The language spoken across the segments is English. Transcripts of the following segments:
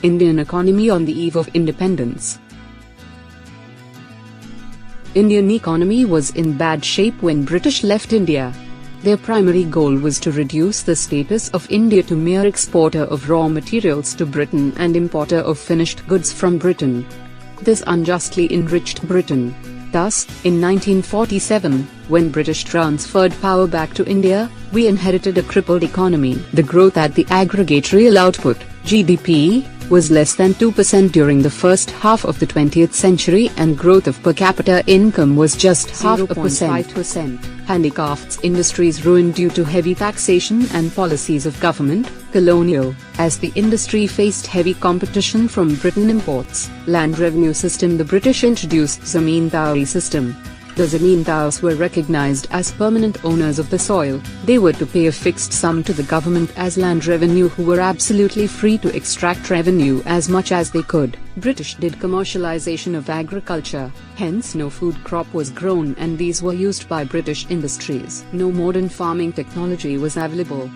Indian economy on the eve of independence. Indian economy was in bad shape when British left India. Their primary goal was to reduce the status of India to mere exporter of raw materials to Britain and importer of finished goods from Britain. This unjustly enriched Britain. Thus, in 1947, when British transferred power back to India, we inherited a crippled economy. The growth at the aggregate real output, GDP, was less than 2% during the first half of the 20th century, and growth of per capita income was just 0.5%. Handicrafts industries ruined due to heavy taxation and policies of government, colonial, as the industry faced heavy competition from Britain imports. Land revenue system. The British introduced Zamindari system. The zamindars were recognized as permanent owners of the soil. They were to pay a fixed sum to the government as land revenue, who were absolutely free to extract revenue as much as they could. British did commercialization of agriculture, hence no food crop was grown and these were used by British industries. No modern farming technology was available.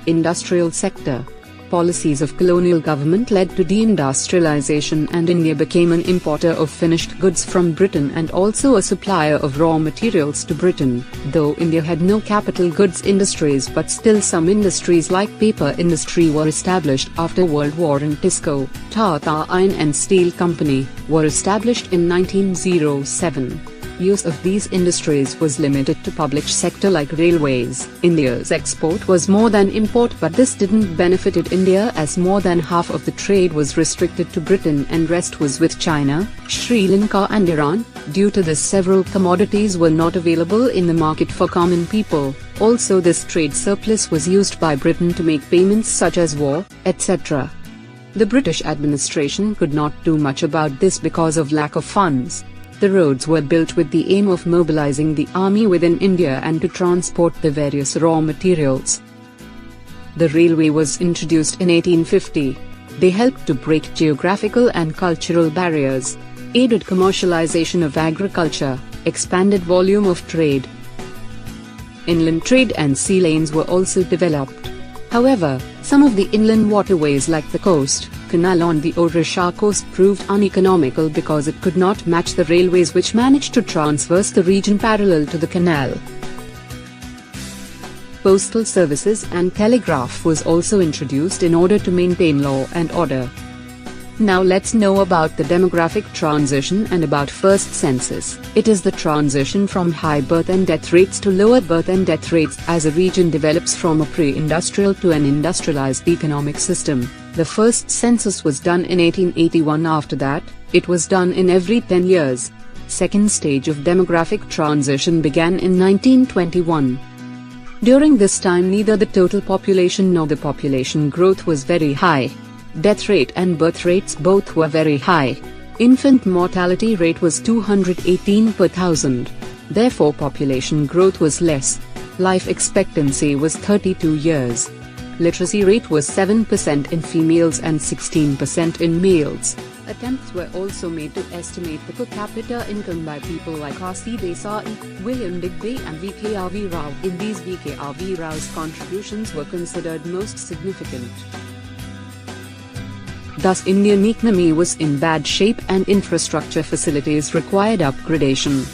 Industrial sector. Policies of colonial government led to deindustrialization and India became an importer of finished goods from Britain and also a supplier of raw materials to Britain. Though India had no capital goods industries, but still some industries like paper industry were established after World War and Tisco, Tata Iron and Steel Company, were established in 1907. Use of these industries was limited to public sector like railways. India's export was more than import, but this didn't benefited India as more than half of the trade was restricted to Britain and rest was with China, Sri Lanka and Iran. Due to this, several commodities were not available in the market for common people. Also, this trade surplus was used by Britain to make payments such as war, etc. The British administration could not do much about this because of lack of funds. The roads were built with the aim of mobilizing the army within India and to transport the various raw materials. The railway was introduced in 1850. They helped to break geographical and cultural barriers, aided commercialization of agriculture, expanded volume of trade. Inland trade and sea lanes were also developed. However, some of the inland waterways like the coast canal on the Odisha coast proved uneconomical because it could not match the railways which managed to traverse the region parallel to the canal. Postal services and telegraph was also introduced in order to maintain law and order. Now let's know about the demographic transition and about first census. It is the transition from high birth and death rates to lower birth and death rates as a region develops from a pre-industrial to an industrialized economic system. The first census was done in 1881. After that, it was done in every 10 years. Second stage of demographic transition began in 1921. During this time, neither the total population nor the population growth was very high. Death rate and birth rates both were very high. Infant mortality rate was 218 per thousand. Therefore population growth was less. Life expectancy was 32 years. Literacy rate was 7% in females and 16% in males. Attempts were also made to estimate the per capita income by people like R.C. Desai, William Digby and V.K.R.V. Rao. In these, V.K.R.V. Rao's contributions were considered most significant. Thus, Indian economy was in bad shape and infrastructure facilities required upgradation.